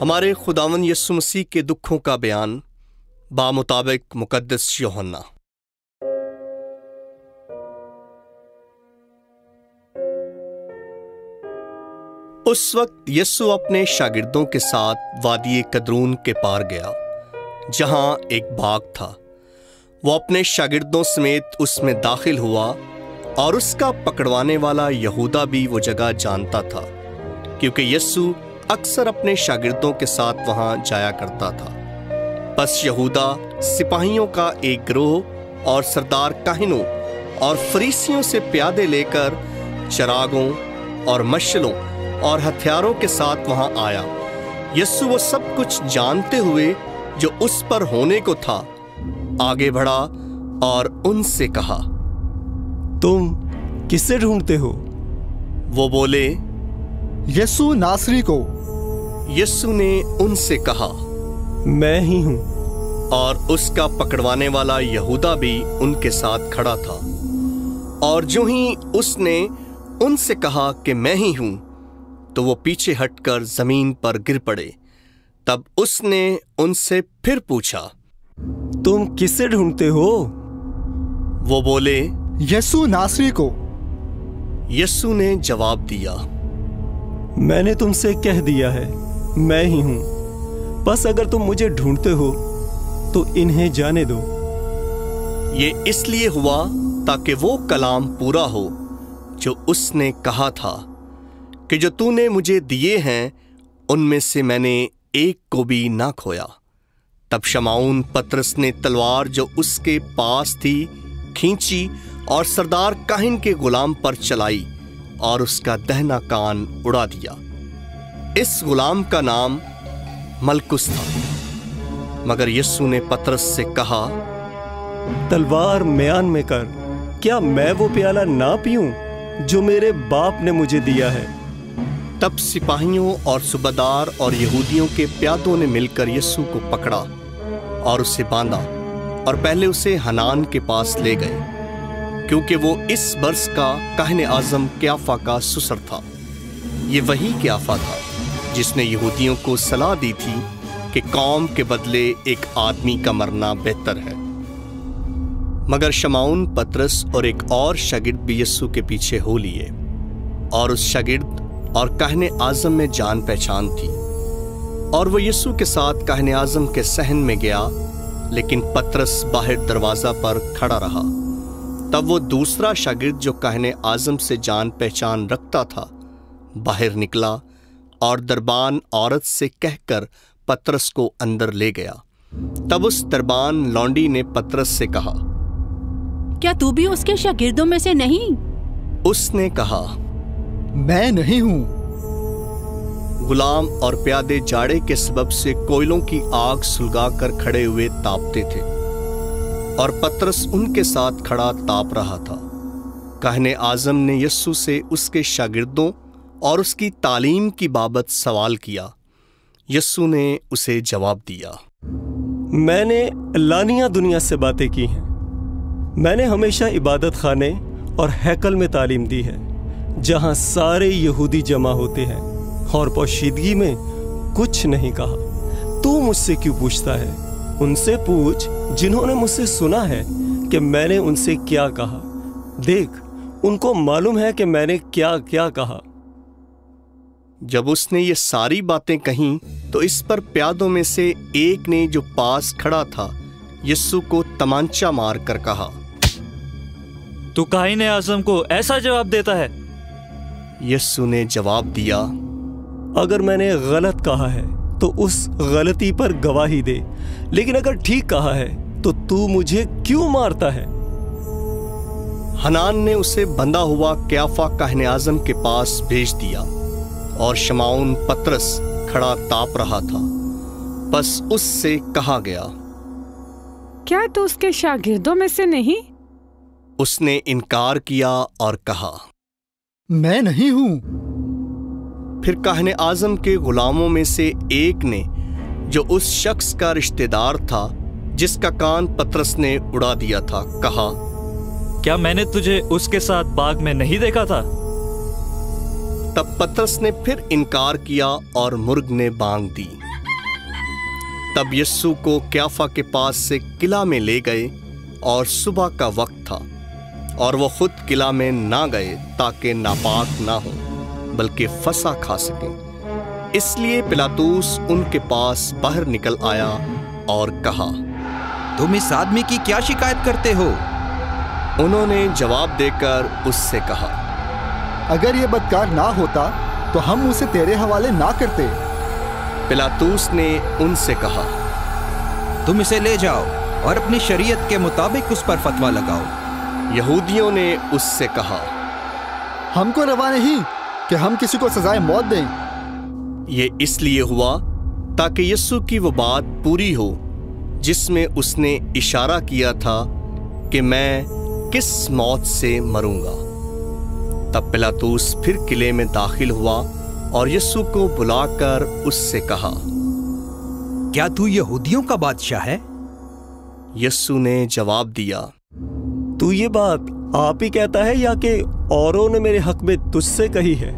ہمارے خداوند یسوع مسیح کے دکھوں کا بیان بامطابق مقدس یوحنا۔ اس وقت یسوع اپنے شاگردوں کے ساتھ وادی قدرون کے پار گیا، جہاں ایک باغ تھا۔ وہ اپنے شاگردوں سمیت اس میں داخل ہوا، اور اس کا پکڑوانے والا یہودا بھی وہ جگہ جانتا تھا، کیونکہ یسوع اکثر اپنے شاگردوں کے ساتھ وہاں جایا کرتا تھا۔ پس یہودا سپاہیوں کا ایک گروہ اور سردار کاہنوں اور فریسیوں سے پیادے لے کر چراغوں اور مشلوں اور ہتھیاروں کے ساتھ وہاں آیا۔ یسوع وہ سب کچھ جانتے ہوئے جو اس پر ہونے کو تھا آگے بڑھا اور ان سے کہا، تم کسے ڈھونڈتے ہو؟ وہ بولے، یسوع ناصری کو۔ یسوع نے ان سے کہا، میں ہی ہوں۔ اور اس کا پکڑوانے والا یہودا بھی ان کے ساتھ کھڑا تھا۔ اور جو ہی اس نے ان سے کہا کہ میں ہی ہوں، تو وہ پیچھے ہٹ کر زمین پر گر پڑے۔ تب اس نے ان سے پھر پوچھا، تم کسے ڈھونڈتے ہو؟ وہ بولے، یسوع ناصری کو۔ یسوع نے جواب دیا، میں نے تم سے کہہ دیا ہے، میں ہی ہوں۔ بس اگر تم مجھے ڈھونڈتے ہو تو انہیں جانے دو۔ یہ اس لیے ہوا تاکہ وہ کلام پورا ہو جو اس نے کہا تھا کہ جو تو نے مجھے دیے ہیں ان میں سے میں نے ایک کو بھی نہ کھویا۔ تب شمعون پطرس نے تلوار جو اس کے پاس تھی کھینچی اور سردار کاہن کے غلام پر چلائی اور اس کا دہنا کان اڑا دیا۔ اس غلام کا نام ملکس تھا۔ مگر یسوع نے پطرس سے کہا، تلوار میان میں کر، کیا میں وہ پیالہ نہ پیوں جو میرے باپ نے مجھے دیا ہے؟ تب سپاہیوں اور صوبیدار اور یہودیوں کے پیادوں نے مل کر یسوع کو پکڑا اور اسے باندھا، اور پہلے اسے حنان کے پاس لے گئے، کیونکہ وہ اس برس کا کاہن اعظم قیافہ کا سسر تھا۔ یہ وہی قیافہ تھا جس نے یہودیوں کو صلاح دی تھی کہ قوم کے بدلے ایک آدمی کا مرنا بہتر ہے۔ مگر شمعون پطرس اور ایک اور شاگرد بھی یسوع کے پیچھے ہو لیے، اور اس شاگرد اور کاہن اعظم میں جان پہچان تھی، اور وہ یسوع کے ساتھ کاہن اعظم کے صحن میں گیا، لیکن پطرس باہر دروازہ پر کھڑا رہا۔ تب وہ دوسرا شاگرد جو کاہن اعظم سے جان پہچان رکھتا تھا باہر نکلا اور دربان عورت سے کہہ کر پطرس کو اندر لے گیا۔ تب اس دربان لونڈی نے پطرس سے کہا، کیا تو بھی اس کے شاگردوں میں سے نہیں؟ اس نے کہا، میں نہیں ہوں۔ غلام اور پیادے جاڑے کے سبب سے کوئلوں کی آگ سلگا کر کھڑے ہوئے تاپتے تھے، اور پطرس ان کے ساتھ کھڑا تاپ رہا تھا۔ کاہن اعظم نے یسوع سے اس کے شاگردوں اور اس کی تعلیم کی بابت سوال کیا۔ یسوع نے اسے جواب دیا، میں نے لانیہ دنیا سے باتیں کی ہیں۔ میں نے ہمیشہ عبادت خانے اور ہیکل میں تعلیم دی ہے، جہاں سارے یہودی جمع ہوتے ہیں، اور پوشیدگی میں کچھ نہیں کہا۔ تو مجھ سے کیوں پوچھتا ہے؟ ان سے پوچھ جنہوں نے مجھ سے سنا ہے کہ میں نے ان سے کیا کہا۔ دیکھ، ان کو معلوم ہے کہ میں نے کیا کیا کہا۔ جب اس نے یہ ساری باتیں کہیں تو اس پر پیادوں میں سے ایک نے جو پاس کھڑا تھا یسوع کو تمانچہ مار کر کہا، تو کاہن اعظم کو ایسا جواب دیتا ہے؟ یسوع نے جواب دیا، اگر میں نے غلط کہا ہے تو اس غلطی پر گواہی دے، لیکن اگر ٹھیک کہا ہے تو مجھے کیوں مارتا ہے؟ حنان نے اسے بندھا ہوا قیافہ کاہن اعظم کے پاس بھیج دیا، اور شمعون پطرس کھڑا تاپ رہا تھا۔ پس اس سے کہا گیا، کیا تو اس کے شاگردوں میں سے نہیں؟ اس نے انکار کیا اور کہا، میں نہیں ہوں۔ پھر کاہن اعظم کے غلاموں میں سے ایک نے جو اس شخص کا رشتہ دار تھا جس کا کان پطرس نے اڑا دیا تھا کہا، کیا میں نے تجھے اس کے ساتھ باغ میں نہیں دیکھا تھا؟ تب پطرس نے پھر انکار کیا اور مرغ نے بانگ دی۔ तब यस्सू को क्याफा के पास से किला में ले गए और सुबह का वक्त था, और वो खुद किला में ना गए ताकि नापाक ना हो बल्कि फसा खा सकें। इसलिए पिलातुस उनके पास बाहर निकल आया और कहा, तुम इस आदमी की क्या शिकायत करते हो? उन्होंने जवाब देकर उससे कहा, अगर ये बदकार ना होता तो हम उसे तेरे हवाले ना करते। पिलातुस ने उनसे कहा, तुम इसे ले जाओ और अपनी शरीयत के मुताबिक उस पर फतवा लगाओ। यहूदियों ने उससे कहा, हमको रवा नहीं कि हम किसी को सजाए मौत दें। ये इसलिए हुआ ताकि यस्सू की वो बात पूरी हो जिसमें उसने इशारा किया था कि मैं किस मौत से मरूंगा। तब पिलातुस फिर किले में दाखिल हुआ और यस्सू को बुलाकर उससे कहा, क्या तू यहूदियों का बादशाह है? यस्सू ने जवाब दिया, तू ये बात आप ही कहता है या कि औरों ने मेरे हक में तुझसे कही है?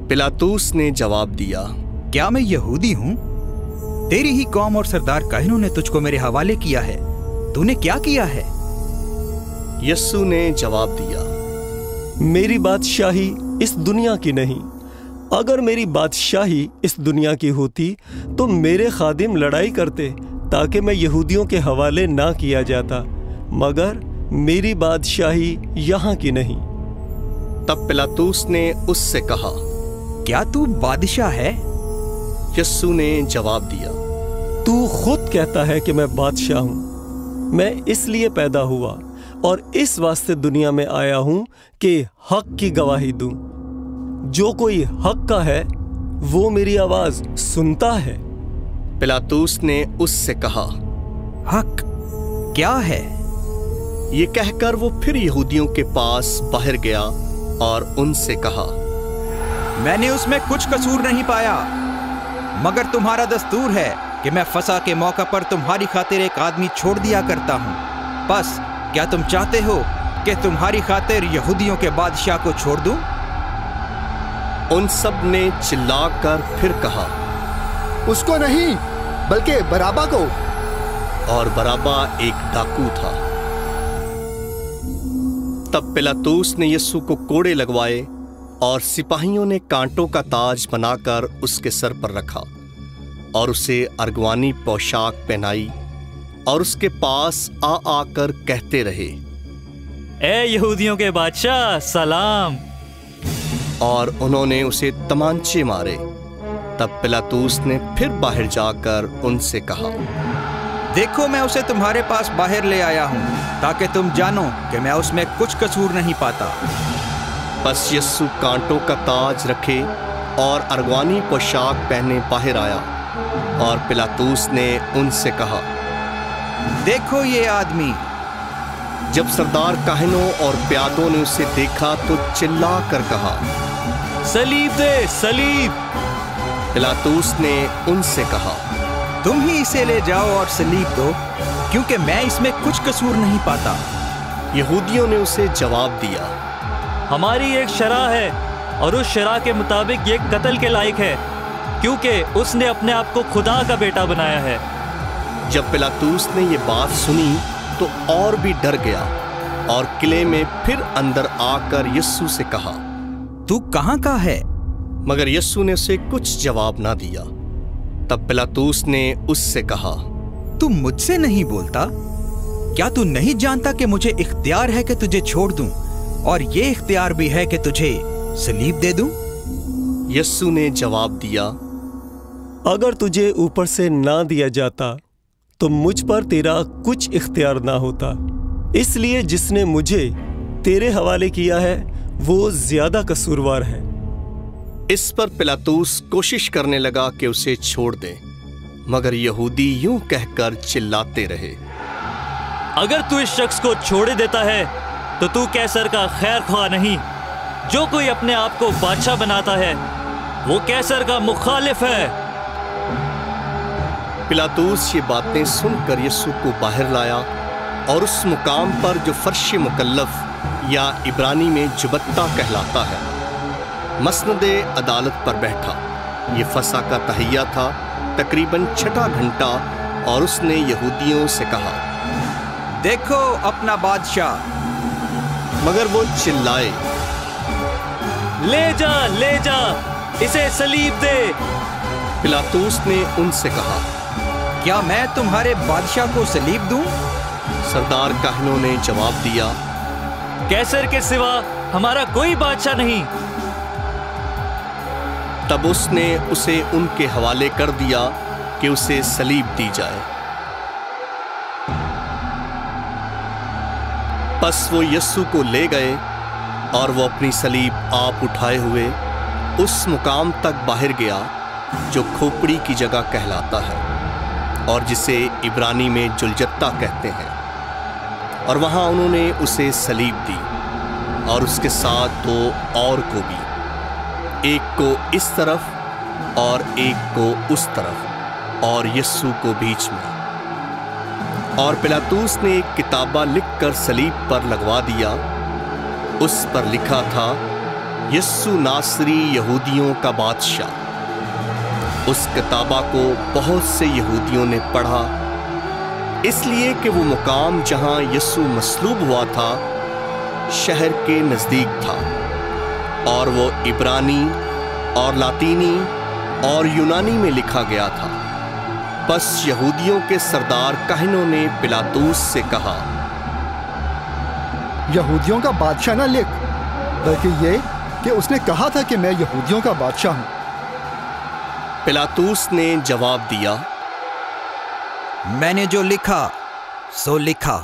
पिलातुस ने जवाब दिया, क्या मैं यहूदी हूँ? तेरी ही कौम और सरदार काहिनों ने तुझको मेरे हवाले किया है। तूने क्या किया है? यस्सू ने जवाब दिया, मेरी बादशाही इस दुनिया की नहीं। अगर मेरी बादशाही इस दुनिया की होती तो मेरे खादिम लड़ाई करते ताकि मैं यहूदियों के हवाले ना किया जाता, मगर मेरी बादशाही यहाँ की नहीं। तब पिलातुस ने उससे कहा, क्या तू बादशाह है? यस्सू ने जवाब दिया, तू खुद कहता है कि मैं बादशाह हूँ। मैं इसलिए पैदा हुआ और इस वास्ते दुनिया में आया हूँ कि हक की गवाही दूँ। जो कोई हक का है वो मेरी आवाज सुनता है। पिलातुस ने उससे कहा, हक क्या है? ये कहकर वो फिर यहूदियों के पास बाहर गया और उनसे कहा, मैंने उसमें कुछ कसूर नहीं पाया, मगर तुम्हारा दस्तूर है कि मैं फसा के मौका पर तुम्हारी खातिर एक आदमी छोड़ दिया करता हूँ। बस क्या तुम चाहते हो कि तुम्हारी खातिर यहूदियों के बादशाह को छोड़ दूं? उन सब ने चिल्लाकर फिर कहा, उसको नहीं बल्कि बराबा को। और बराबा एक डाकू था। तब पिलातुस ने यीशु को कोड़े लगवाए और सिपाहियों ने कांटों का ताज बनाकर उसके सर पर रखा और उसे अर्गवानी पोशाक पहनाई और उसके पास आ आकर कहते रहे, ए यहूदियों के बादशाह सलाम। और उन्होंने उसे तमांचे मारे। तब पिलातुस ने फिर बाहर जाकर उनसे कहा, देखो मैं उसे तुम्हारे पास बाहर ले आया हूँ ताकि तुम जानो कि मैं उसमें कुछ कसूर नहीं पाता। बस यीशु कांटों का ताज रखे और अर्गवानी पोशाक पहने बाहर आया और पिलातुस ने उनसे कहा, देखो ये आदमी। जब सरदार काहिनों और प्यादों ने उसे देखा तो चिल्ला कर कहा, सलीब दे सलीब। पिलातुस ने उनसे कहा, तुम ही इसे ले जाओ और सलीब दो, क्योंकि मैं इसमें कुछ कसूर नहीं पाता। यहूदियों ने उसे जवाब दिया, हमारी एक शरह है और उस शरह के मुताबिक ये कत्ल के लायक है, क्योंकि उसने अपने आप को खुदा का बेटा बनाया है। जब पिलातुस ने ये बात सुनी तो और भी डर गया और किले में फिर अंदर आकर यीशु से कहा, तू कहाँ का है? मगर यीशु ने उसे कुछ जवाब ना दिया। तब पिलातुस ने उससे कहा, तू मुझसे नहीं बोलता? क्या तू नहीं जानता कि मुझे इख्तियार है कि तुझे छोड़ दूं और ये इख्तियार भी है कि तुझे सलीब दे दूं? यीशु ने जवाब दिया, अगर तुझे ऊपर से ना दिया जाता तो मुझ पर तेरा कुछ इख्तियार ना होता। इसलिए जिसने मुझे तेरे हवाले किया है वो ज्यादा कसूरवार है। इस पर पिलातुस कोशिश करने लगा कि उसे छोड़ दे, मगर यहूदी यूं कहकर चिल्लाते रहे, अगर तू इस शख्स को छोड़े देता है तो तू कैसर का खैर ख्वाह नहीं। जो कोई अपने आप को बादशाह बनाता है वो कैसर का मुखालिफ है। पिलातुस ये बातें सुनकर यीशु को बाहर लाया और उस मुकाम पर जो फर्श मुकल्लफ या इब्रानी में जुबत्ता कहलाता है, मसनदे अदालत पर बैठा। ये फसा का तहिया था। तकरीबन 6 घंटा और उसने यहूदियों से कहा, देखो अपना बादशाह। मगर वो चिल्लाए, ले जा, इसे सलीब दे। पिलातुस ने उनसे कहा, क्या मैं तुम्हारे बादशाह को सलीब दूं? सरदार काहनों ने जवाब दिया, कैसर के सिवा हमारा कोई बादशाह नहीं। तब उसने उसे उनके हवाले कर दिया कि उसे सलीब दी जाए। बस वो यस्सु को ले गए और वो अपनी सलीब आप उठाए हुए उस मुकाम तक बाहर गया जो खोपड़ी की जगह कहलाता है और जिसे इब्रानी में जुलजत्ता कहते हैं, और वहां उन्होंने उसे सलीब दी और उसके साथ 2 और को भी, एक को इस तरफ और एक को उस तरफ, और यस्सु को बीच में। और पिलातुस ने एक किताबा लिखकर सलीब पर लगवा दिया। उस पर लिखा था, यस्सु नासरी यहूदियों का बादशाह। उस किताबा को बहुत से यहूदियों ने पढ़ा, इसलिए कि वो मुकाम जहां यस्सु मसलूब हुआ था शहर के नज़दीक था, और वो इब्रानी और लातीनी और यूनानी में लिखा गया था। बस यहूदियों के सरदार काहनों ने पिलातुस से कहा, यहूदियों का बादशाह ना लिख, बल्कि ये कि उसने कहा था कि मैं यहूदियों का बादशाह हूं। पिलातुस ने जवाब दिया, मैंने जो लिखा सो लिखा।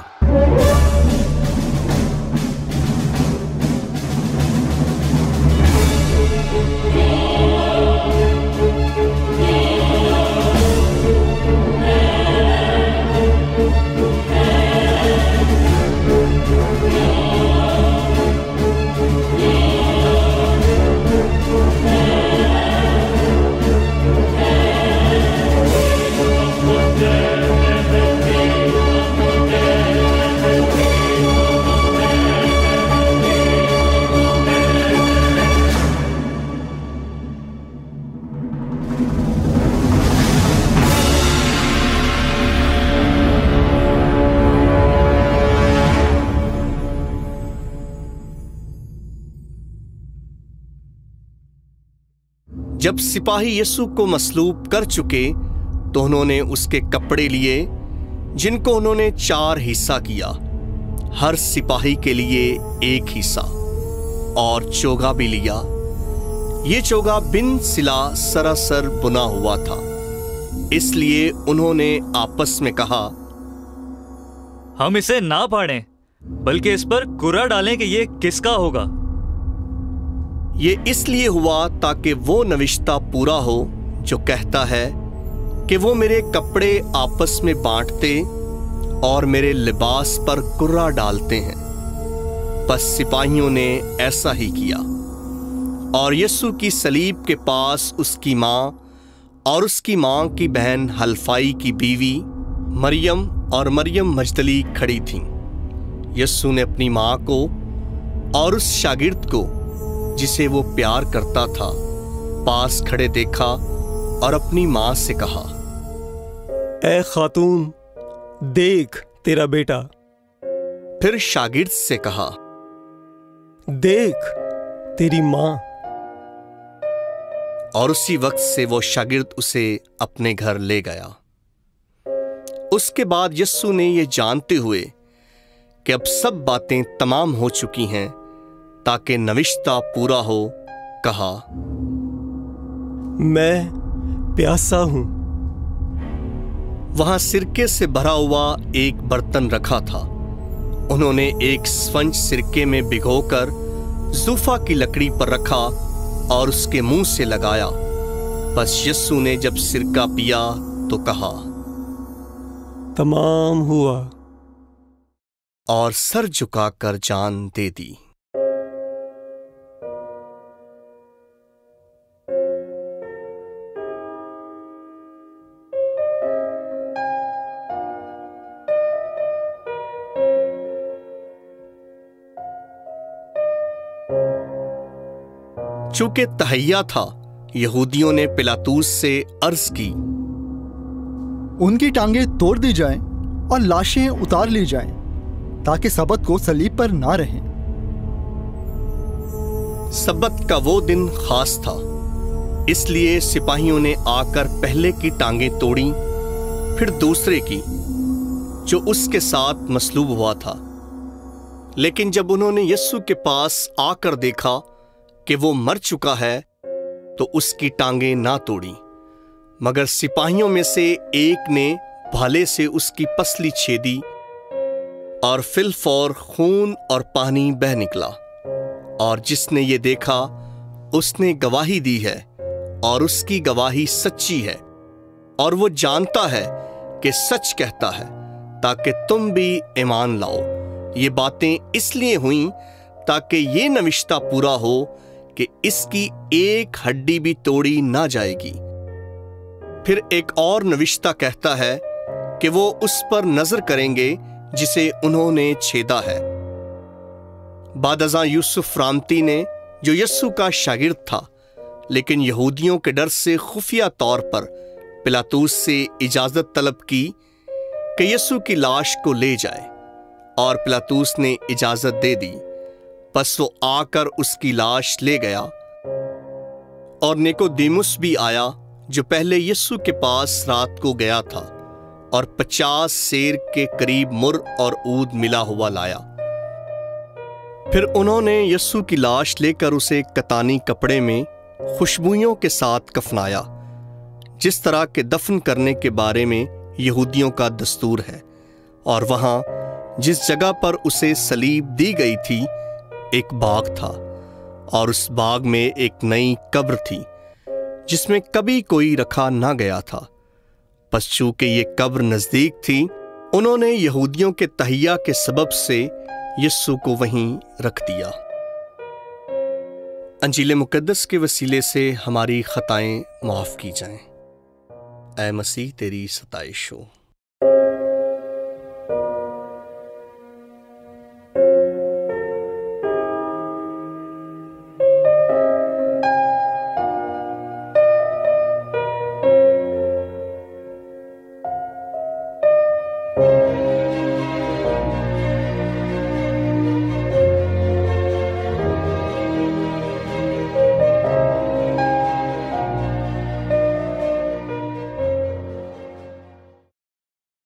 जब सिपाही यीशु को मसलूब कर चुके तो उन्होंने उसके कपड़े लिए, जिनको उन्होंने 4 हिस्सा किया, हर सिपाही के लिए 1 हिस्सा, और चोगा भी लिया। ये चोगा बिन सिला सरासर बुना हुआ था, इसलिए उन्होंने आपस में कहा, हम इसे ना फाड़ें, बल्कि इस पर कुरा डालें कि ये किसका होगा। ये इसलिए हुआ ताकि वो नविश्ता पूरा हो जो कहता है कि वो मेरे कपड़े आपस में बांटते और मेरे लिबास पर कुर्रा डालते हैं। बस सिपाहियों ने ऐसा ही किया, और यीशु की सलीब के पास उसकी माँ और उसकी माँ की बहन हल्फाई की बीवी मरियम और मरियम मजदली खड़ी थीं। यीशु ने अपनी माँ को और उस शागिर्द को जिसे वो प्यार करता था पास खड़े देखा और अपनी माँ से कहा, ए खातून, देख तेरा बेटा। फिर शागिर्द से कहा, देख तेरी माँ। और उसी वक्त से वो शागिर्द उसे अपने घर ले गया। उसके बाद यीशु ने ये जानते हुए कि अब सब बातें तमाम हो चुकी हैं ताकि नविश्ता पूरा हो, कहा, मैं प्यासा हूं। वहां सिरके से भरा हुआ एक बर्तन रखा था। उन्होंने एक स्पंज सिरके में भिगोकर जूफा की लकड़ी पर रखा और उसके मुंह से लगाया। बस यीशु ने जब सिरका पिया तो कहा, तमाम हुआ, और सर झुकाकर जान दे दी। चूंकि तहैया था, यहूदियों ने पिलातुस से अर्ज की, ان کی ٹانگیں توڑ دی جائیں اور لاشیں اتار لی جائیں تاکہ سبت کو صلیب پر نہ رہیں۔ سبت کا وہ دن خاص تھا، اس لیے سپاہیوں نے آ کر پہلے کی ٹانگیں توڑیں، پھر دوسرے کی جو اس کے ساتھ مصلوب ہوا تھا۔ لیکن جب انہوں نے یسوع کے پاس آ کر دیکھا کہ وہ مر چکا ہے تو اس کی ٹانگیں نہ توڑیں، مگر سپاہیوں میں سے ایک نے بھالے سے اس کی پسلی چھیدی اور فی الفور خون اور پانی بہہ نکلا، اور جس نے یہ دیکھا اس نے گواہی دی ہے اور اس کی گواہی سچی ہے، اور وہ جانتا ہے کہ سچ کہتا ہے تاکہ تم بھی ایمان لاؤ۔ یہ باتیں اس لیے ہوئیں تاکہ یہ نوشتہ پورا ہو کہ اس کی ایک ہڈی بھی توڑی نہ جائے گی۔ پھر ایک اور نوشتہ کہتا ہے کہ وہ اس پر نظر کریں گے جسے انہوں نے چھیدا ہے۔ بعد ازاں یوسف رامتی نے، جو یسوع کا شاگرد تھا لیکن یہودیوں کے ڈر سے خفیہ طور پر پلاطوس سے اجازت طلب کی کہ یسوع کی لاش کو لے جائے، اور پلاطوس نے اجازت دے دی، پس وہ آ کر اس کی لاش لے گیا۔ اور نیکودیموس بھی آیا جو پہلے یسوع کے پاس رات کو گیا تھا، اور 50 سیر کے قریب مر اور عود ملا ہوا لایا۔ پھر انہوں نے یسوع کی لاش لے کر اسے کتانی کپڑے میں خوشبوئیوں کے ساتھ کفنایا، جس طرح کے دفن کرنے کے بارے میں یہودیوں کا دستور ہے۔ اور وہاں جس جگہ پر اسے صلیب دی گئی تھی ایک باغ تھا، اور اس باغ میں ایک نئی قبر تھی جس میں کبھی کوئی رکھا نہ گیا تھا۔ پس چونکہ یہ قبر نزدیک تھی، انہوں نے یہودیوں کے تہیہ کے سبب سے یسوع کو وہیں رکھ دیا۔ انجیل مقدس کے وسیلے سے ہماری خطائیں معاف کی جائیں۔ اے مسیح، تیری ستائش ہو۔